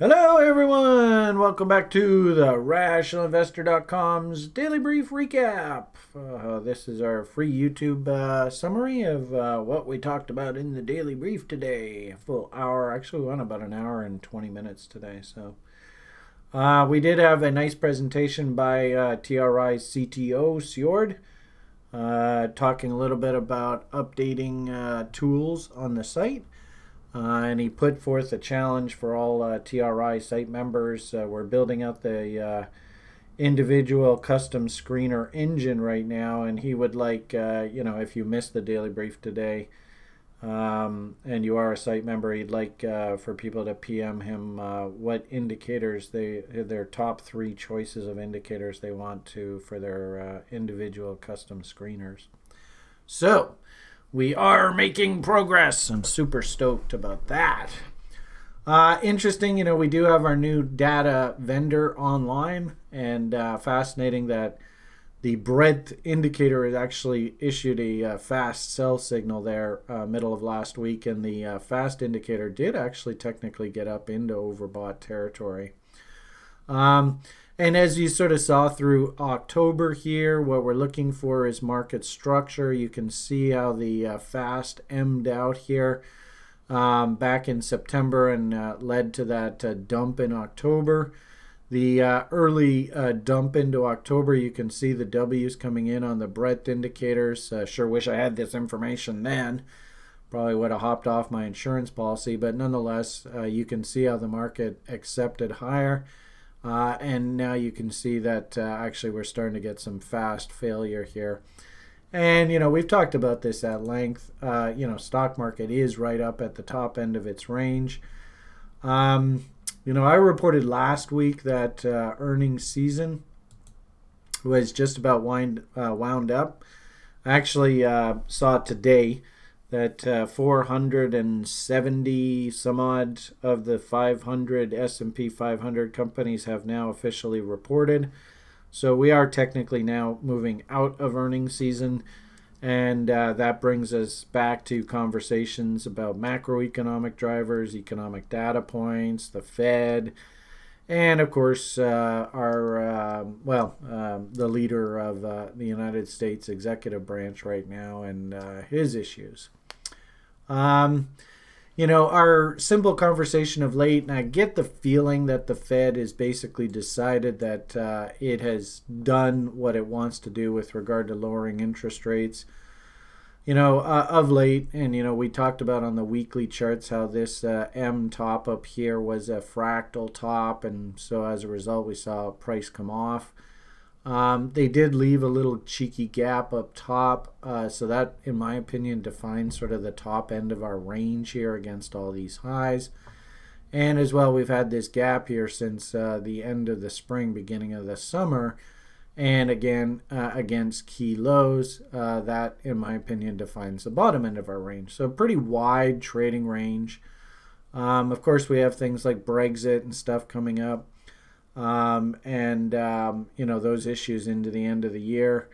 Hello, everyone. Welcome back to the RationalInvestor.com's Daily Brief Recap. This is our free YouTube summary of what we talked about in the Daily Brief today. A full hour. Actually, we went about an hour and 20 minutes today. So we did have a nice presentation by TRI's CTO, Sjord, talking a little bit about updating tools on the site. And he put forth a challenge for all TRI site members. We're building out the individual custom screener engine right now, and he would like, if you missed the daily brief today and you are a site member, he'd like for people to PM him what indicators their top 3 choices of indicators they want for their individual custom screeners. So we are making progress. I'm super stoked about that. Interesting, we do have our new data vendor online, and fascinating that the breadth indicator has actually issued a fast sell signal there middle of last week, and the fast indicator did actually technically get up into overbought territory. And as you sort of saw through October here, what we're looking for is market structure. You can see how the fast emmed out here back in September and led to that dump in October. The early dump into October, you can see the W's coming in on the breadth indicators. Sure wish I had this information then. Probably would have hopped off my insurance policy, but nonetheless, you can see how the market accepted higher. And now you can see that actually we're starting to get some fast failure here. And, we've talked about this at length. Stock market is right up at the top end of its range. I reported last week that earnings season was just about wound up. I actually saw today that 470 some odd of the 500 S&P 500 companies have now officially reported. So we are technically now moving out of earnings season, and that brings us back to conversations about macroeconomic drivers, economic data points, the Fed, and of course the leader of the United States executive branch right now and his issues. Our simple conversation of late, and I get the feeling that the Fed has basically decided that it has done what it wants to do with regard to lowering interest rates. Of late, and we talked about on the weekly charts how this M top up here was a fractal top, and so as a result we saw price come off. They did leave a little cheeky gap up top, so that, in my opinion, defines sort of the top end of our range here against all these highs. And as well, we've had this gap here since the end of the spring, beginning of the summer, and again against key lows. That, in my opinion, defines the bottom end of our range. So pretty wide trading range. Of course, we have things like Brexit and stuff coming up. Those issues into the end of the year.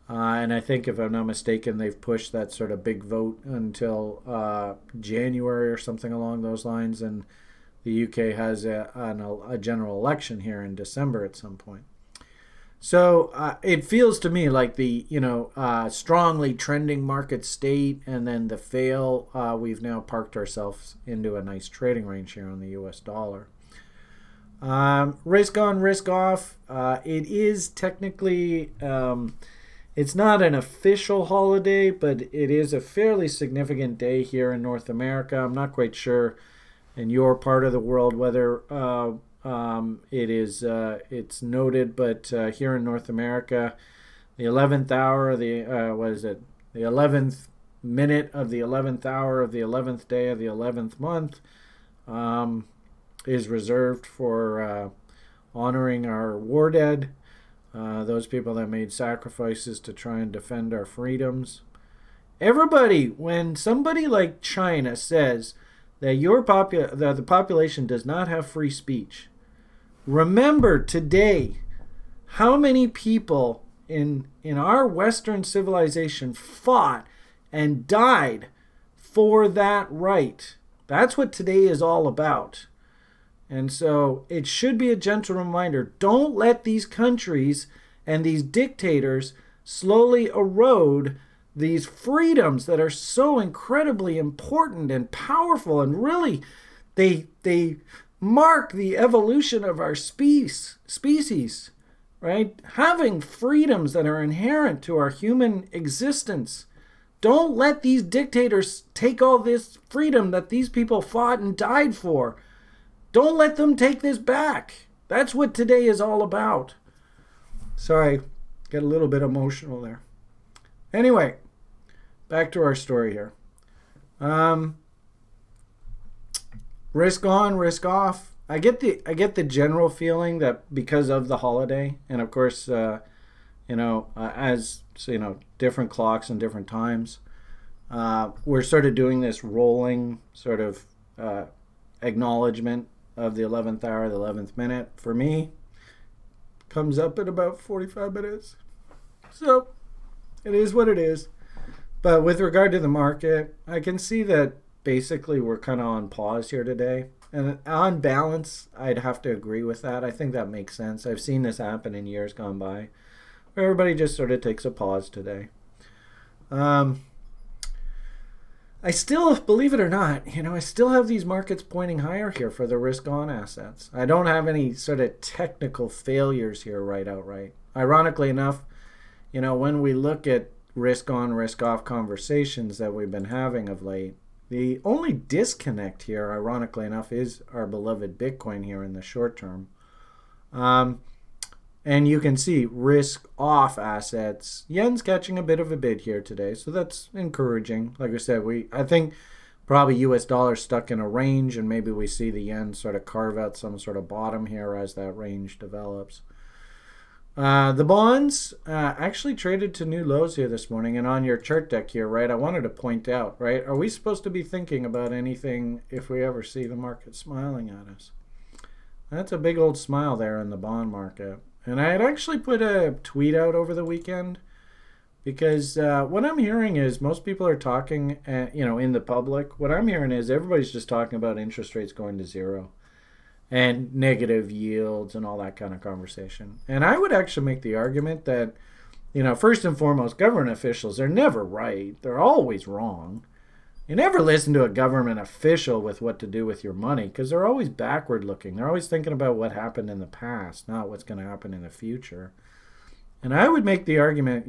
And I think, if I'm not mistaken, they've pushed that sort of big vote until January or something along those lines. And the UK has a general election here in December at some point. So it feels to me like the, strongly trending market state and then the fail, we've now parked ourselves into a nice trading range here on the US dollar. Risk on, risk off. It is technically, it's not an official holiday, but it is a fairly significant day here in North America. I'm not quite sure in your part of the world whether it's noted, but here in North America, the 11th hour of the the 11th minute of the 11th hour of the 11th day of the 11th month is reserved for honoring our war dead, those people that made sacrifices to try and defend our freedoms. Everybody, when somebody like China says that the population does not have free speech, remember today how many people in our Western civilization fought and died for that right. That's what today is all about. And so it should be a gentle reminder. Don't let these countries and these dictators slowly erode these freedoms that are so incredibly important and powerful, and really they mark the evolution of our species, right? Having freedoms that are inherent to our human existence. Don't let these dictators take all this freedom that these people fought and died for. Don't let them take this back. That's what today is all about. Sorry, get a little bit emotional there. Anyway, back to our story here. Risk on, risk off. I get the general feeling that because of the holiday, and of course, as different clocks and different times, we're sort of doing this rolling sort of acknowledgement of the 11th hour, the 11th minute. For me, comes up at about 45 minutes. So it is what it is. But with regard to the market, I can see that basically we're kind of on pause here today. And on balance, I'd have to agree with that. I think that makes sense. I've seen this happen in years gone by, where everybody just sort of takes a pause today. I still, believe it or not, I still have these markets pointing higher here for the risk-on assets. I don't have any sort of technical failures here outright. Ironically enough, when we look at risk-on, risk-off conversations that we've been having of late, the only disconnect here, ironically enough, is our beloved Bitcoin here in the short term. And you can see risk-off assets. Yen's catching a bit of a bid here today, so that's encouraging. Like I said, I think probably US dollar stuck in a range, and maybe we see the yen sort of carve out some sort of bottom here as that range develops. The bonds actually traded to new lows here this morning, and on your chart deck here, right, I wanted to point out, right, are we supposed to be thinking about anything if we ever see the market smiling at us? That's a big old smile there in the bond market. And I had actually put a tweet out over the weekend because what I'm hearing is most people are talking, in the public. What I'm hearing is everybody's just talking about interest rates going to zero and negative yields and all that kind of conversation. And I would actually make the argument that, first and foremost, government officials are never right. They're always wrong. You never listen to a government official with what to do with your money because they're always backward looking. They're always thinking about what happened in the past, not what's going to happen in the future. And I would make the argument,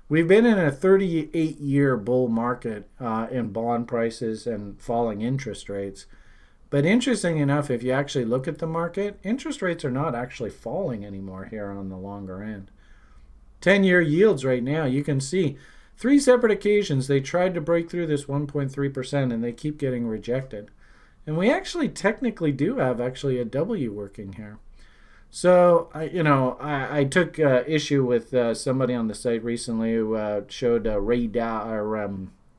we've been in a 38-year bull market in bond prices and falling interest rates. But interesting enough, if you actually look at the market, interest rates are not actually falling anymore here on the longer end. 10-year yields right now, you can see 3 separate occasions they tried to break through this 1.3% and they keep getting rejected. And we actually technically do have actually a W working here. So, I took issue with somebody on the site recently who showed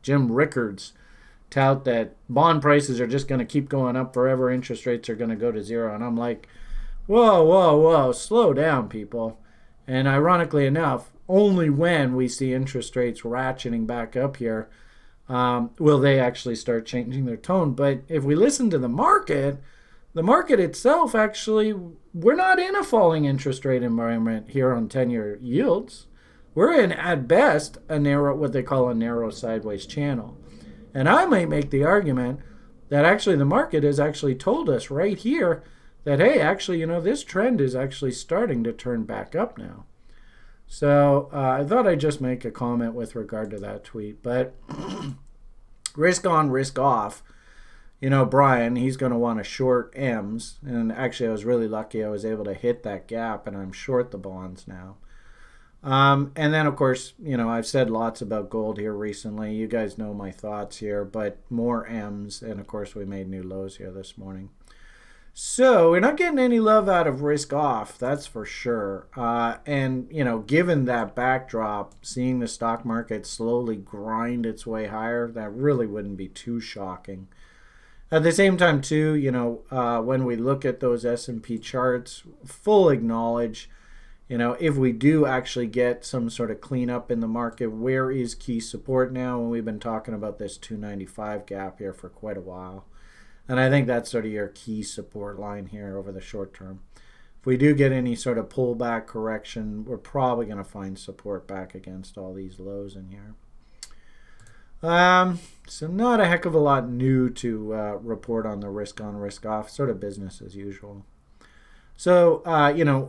Jim Rickards tout that bond prices are just going to keep going up forever. Interest rates are going to go to zero. And I'm like, whoa, slow down, people. And ironically enough, only when we see interest rates ratcheting back up here will they actually start changing their tone. But if we listen to the market itself, actually, we're not in a falling interest rate environment here on 10-year yields. We're in, at best, what they call a narrow sideways channel. And I might make the argument that actually the market has actually told us right here that, hey, actually, this trend is actually starting to turn back up now. So I thought I'd just make a comment with regard to that tweet. But risk on, risk off. Brian, he's going to want to short M's. And actually, I was really lucky I was able to hit that gap, and I'm short the bonds now. And then, of course, I've said lots about gold here recently. You guys know my thoughts here, but more M's. And, of course, we made new lows here this morning. So we're not getting any love out of risk off, that's for sure. And, given that backdrop, seeing the stock market slowly grind its way higher, that really wouldn't be too shocking. At the same time, too, when we look at those S&P charts, full acknowledge, if we do actually get some sort of cleanup in the market, where is key support now? And we've been talking about this 295 gap here for quite a while. And I think that's sort of your key support line here over the short term. If we do get any sort of pullback correction, we're probably going to find support back against all these lows in here. So not a heck of a lot new to report on the risk on, risk off, sort of business as usual. So,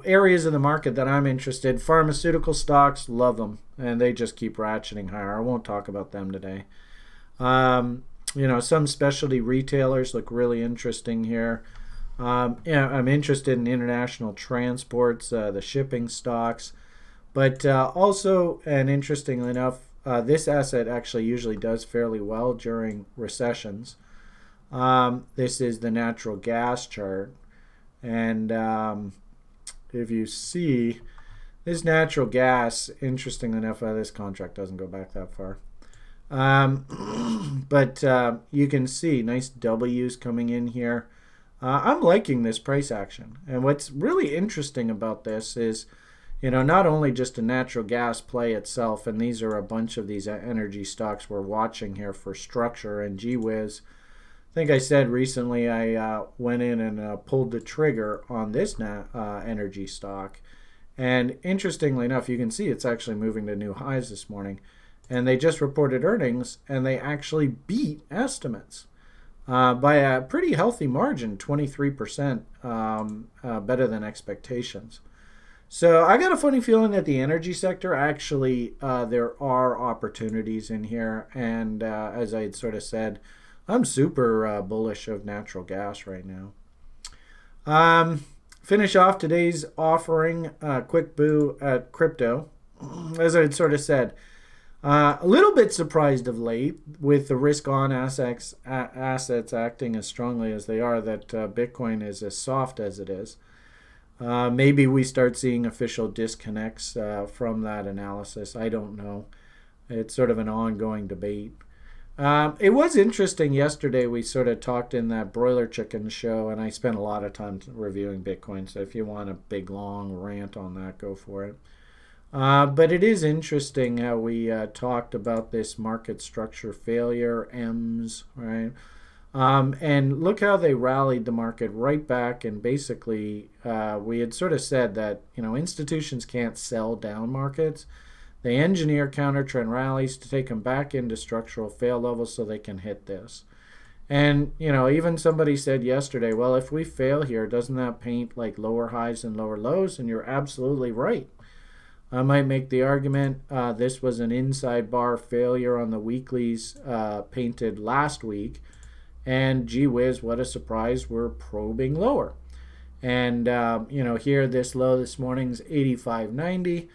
areas of the market that I'm interested, pharmaceutical stocks, love them, and they just keep ratcheting higher. I won't talk about them today. Some specialty retailers look really interesting here. I'm interested in international transports, the shipping stocks, but also, and interestingly enough, this asset actually usually does fairly well during recessions. This is the natural gas chart. And if you see, this natural gas, interestingly enough, this contract doesn't go back that far. But you can see nice W's coming in here. I'm liking this price action. And what's really interesting about this is, not only just a natural gas play itself, and these are a bunch of these energy stocks we're watching here for structure, and GEazy. I think I said recently I went in and pulled the trigger on this energy stock. And interestingly enough, you can see it's actually moving to new highs this morning. And they just reported earnings, and they actually beat estimates by a pretty healthy margin, 23% better than expectations. So I got a funny feeling that the energy sector, actually, there are opportunities in here. And as I had sort of said, I'm super bullish of natural gas right now. Finish off today's offering, quick boo at crypto. As I had sort of said, a little bit surprised of late with the risk-on assets acting as strongly as they are, that Bitcoin is as soft as it is. Maybe we start seeing official disconnects from that analysis. I don't know. It's sort of an ongoing debate. It was interesting yesterday. We sort of talked in that broiler chicken show, and I spent a lot of time reviewing Bitcoin. So if you want a big, long rant on that, go for it. But it is interesting how we talked about this market structure failure, EMS, right? And look how they rallied the market right back. And basically, we had sort of said that, institutions can't sell down markets. They engineer counter-trend rallies to take them back into structural fail levels so they can hit this. And, even somebody said yesterday, well, if we fail here, doesn't that paint like lower highs and lower lows? And you're absolutely right. I might make the argument this was an inside bar failure on the weeklies painted last week. And gee whiz, what a surprise, we're probing lower. And, here this low this morning is 85.90.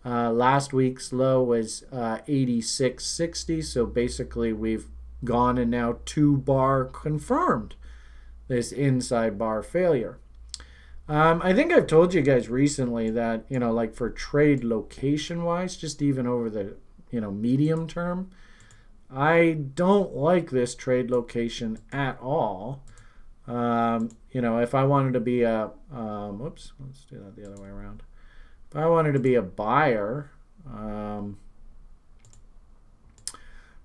Last week's low was 86.60, so basically we've gone and now 2-bar confirmed this inside bar failure. I think I've told you guys recently that, like for trade location wise, just even over the, medium term, I don't like this trade location at all. If I wanted to be a, let's do that the other way around. If I wanted to be a buyer,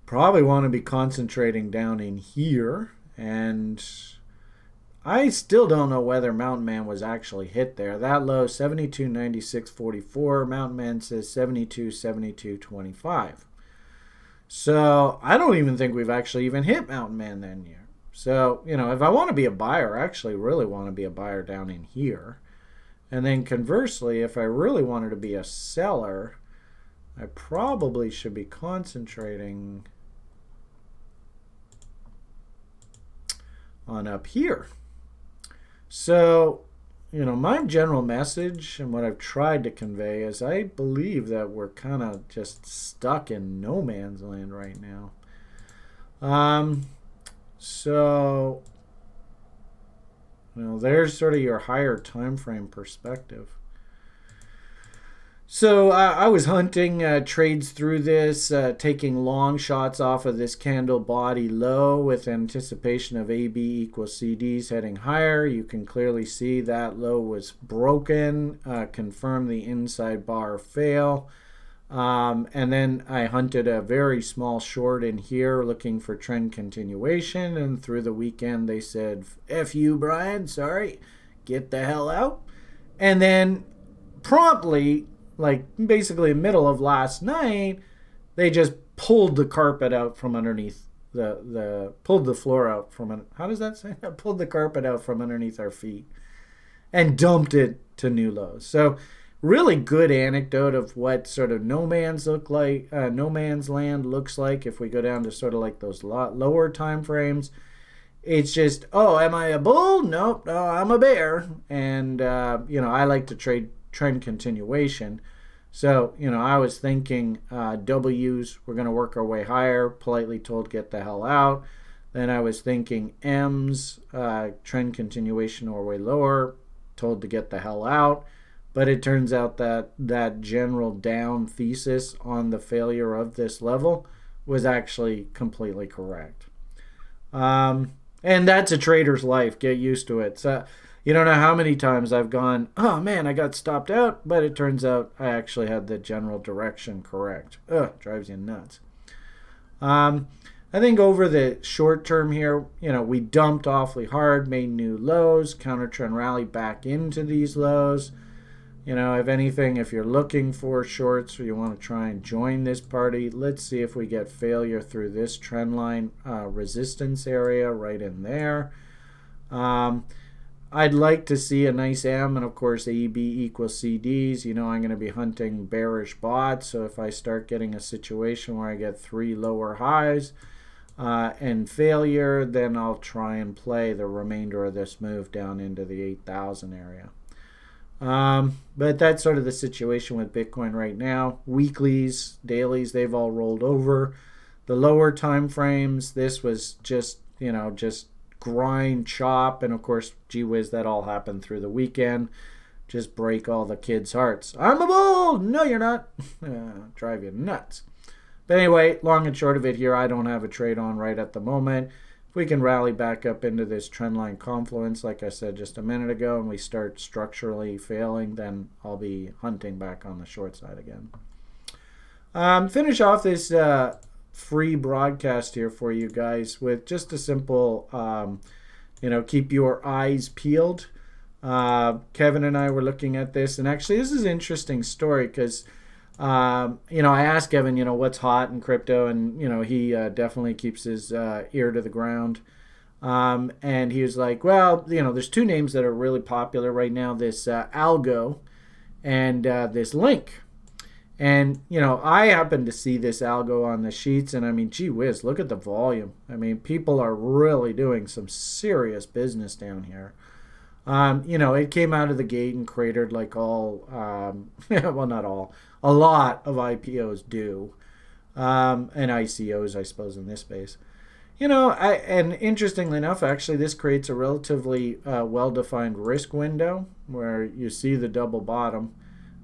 probably want to be concentrating down in here. And I still don't know whether Mountain Man was actually hit there. That low, 72.96.44. Mountain Man says 72.72.25. So I don't even think we've actually even hit Mountain Man then here. So, if I want to be a buyer, I actually really want to be a buyer down in here. And then conversely, if I really wanted to be a seller, I probably should be concentrating on up here. So, my general message and what I've tried to convey is I believe that we're kind of just stuck in no man's land right now. So, there's sort of your higher time frame perspective. So I was hunting trades through this, taking long shots off of this candle body low with anticipation of AB equals CDs heading higher. You can clearly see that low was broken, confirmed the inside bar fail. And then I hunted a very small short in here looking for trend continuation. And through the weekend, they said, F you, Brian, sorry, get the hell out. And then promptly, like basically middle of last night, they just pulled the carpet out from underneath pulled the floor out from how does that say? Pulled the carpet out from underneath our feet and dumped it to new lows. So really good anecdote of what sort of no man's land looks like if we go down to sort of like those lower time frames. It's just, oh, am I a bull? Nope, no, I'm a bear. And I like to trade trend continuation. So, I was thinking W's, we're going to work our way higher, politely told get the hell out. Then I was thinking M's, trend continuation or way lower, told to get the hell out. But it turns out that that general down thesis on the failure of this level was actually completely correct. And that's a trader's life. Get used to it. So, you don't know how many times I've gone, oh man, I got stopped out, but it turns out I actually had the general direction correct. Ugh, drives you nuts. I think over the short term here, we dumped awfully hard, made new lows, counter trend rally back into these lows. If anything, if you're looking for shorts or you want to try and join this party, let's see if we get failure through this trend line resistance area right in there. I'd like to see a nice M, and of course AB equals CDs. I'm going to be hunting bearish bots, so if I start getting a situation where I get 3 lower highs and failure, then I'll try and play the remainder of this move down into the 8,000 area. But that's sort of the situation with Bitcoin right now. Weeklies, dailies, they've all rolled over. The lower time frames, this was just grind, chop, and of course, gee whiz, that all happened through the weekend. Just break all the kids' hearts. I'm a bull! No, you're not. Drive you nuts. But anyway, long and short of it here, I don't have a trade on right at the moment. If we can rally back up into this trendline confluence, like I said just a minute ago, and we start structurally failing, then I'll be hunting back on the short side again. Finish off this free broadcast here for you guys with just a simple, keep your eyes peeled. Kevin and I were looking at this, and actually this is an interesting story because, I asked Kevin, what's hot in crypto, and, he definitely keeps his ear to the ground. And he was like, well, there's 2 names that are really popular right now, this Algo and this Link. And, I happen to see this algo on the sheets, and I mean, gee whiz, look at the volume. I mean, people are really doing some serious business down here. It came out of the gate and cratered like all, well, not all, a lot of IPOs do, and ICOs, I suppose, in this space. And interestingly enough, actually, this creates a relatively well-defined risk window where you see the double bottom.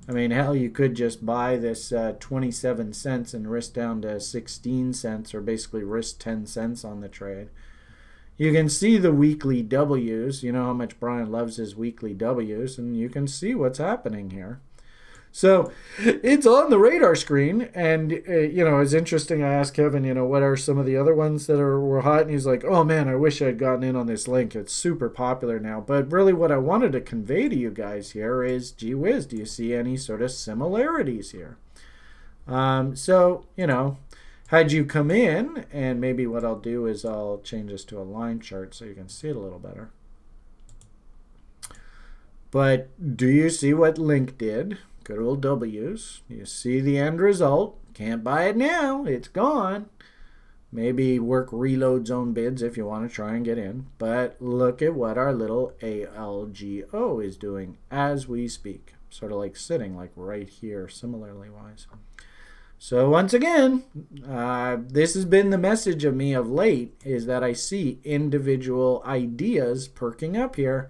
I mean, hell, you could just buy this 27 cents and risk down to 16 cents, or basically risk 10 cents on the trade. You can see the weekly W's. You know how much Brian loves his weekly W's, and you can see what's happening here. So it's on the radar screen, and, it's interesting. I asked Kevin, what are some of the other ones that were hot? And he's like, oh, man, I wish I'd gotten in on this Link. It's super popular now. But really what I wanted to convey to you guys here is, gee whiz, do you see any sort of similarities here? Had you come in, and maybe what I'll do is I'll change this to a line chart so you can see it a little better. But do you see what Link did? Good old W's. You see the end result. Can't buy it now. It's gone. Maybe work reload zone bids if you want to try and get in. But look at what our little ALGO is doing as we speak. Sort of like sitting like right here, similarly wise. So once again, this has been the message of me of late, is that I see individual ideas perking up here.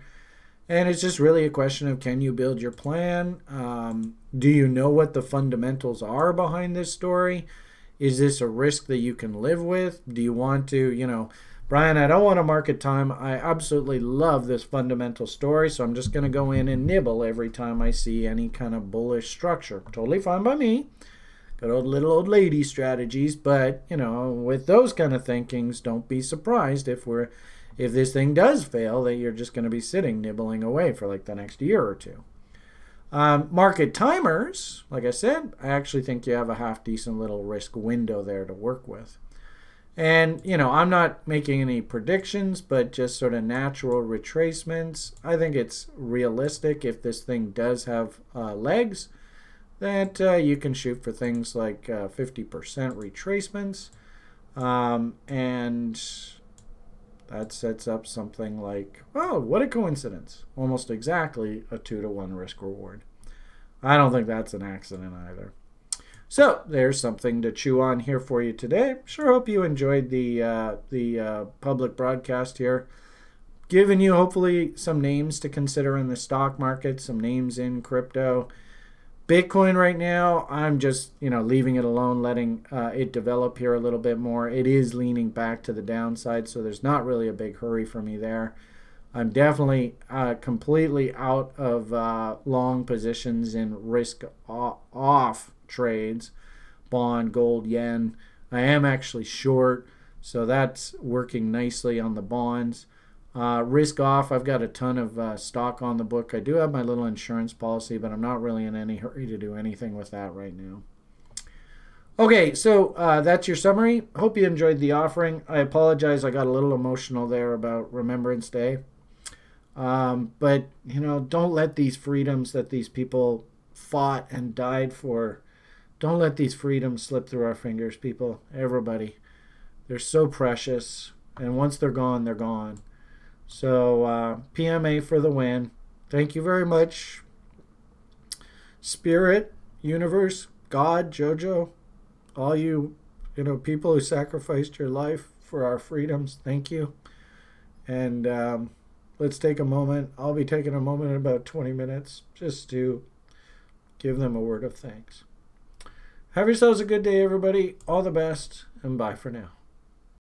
And it's just really a question of, can you build your plan? Do you know what the fundamentals are behind this story? Is this a risk that you can live with? Do you want to, Brian, I don't want to market time. I absolutely love this fundamental story, so I'm just going to go in and nibble every time I see any kind of bullish structure. Totally fine by me. Got little old lady strategies, but with those kind of thinkings, don't be surprised if this thing does fail, that you're just going to be sitting nibbling away for like the next year or two. Market timers, like I said, I actually think you have a half decent little risk window there to work with. And, I'm not making any predictions, but just sort of natural retracements. I think it's realistic if this thing does have legs, that you can shoot for things like 50% retracements. And that sets up something like, oh, what a coincidence. Almost exactly a 2-to-1 risk reward. I don't think that's an accident either. So there's something to chew on here for you today. Sure hope you enjoyed the public broadcast here. Giving you hopefully some names to consider in the stock market, some names in crypto. Bitcoin right now, I'm just leaving it alone, letting it develop here a little bit more. It is leaning back to the downside, so there's not really a big hurry for me there. I'm definitely completely out of long positions in risk off trades, bond, gold, yen. I am actually short, so that's working nicely on the bonds. Risk off, I've got a ton of stock on the book. I do have my little insurance policy, but I'm not really in any hurry to do anything with that right now. Okay, so that's your summary. Hope you enjoyed the offering. I apologize, I got a little emotional there about Remembrance Day. But, don't let these freedoms that these people fought and died for, don't let these freedoms slip through our fingers, people. Everybody. They're so precious, and once they're gone, they're gone. So PMA for the win. Thank you very much. Spirit, universe, God, JoJo, all you people who sacrificed your life for our freedoms, thank you. And let's take a moment. I'll be taking a moment in about 20 minutes just to give them a word of thanks. Have yourselves a good day, everybody. All the best, and bye for now.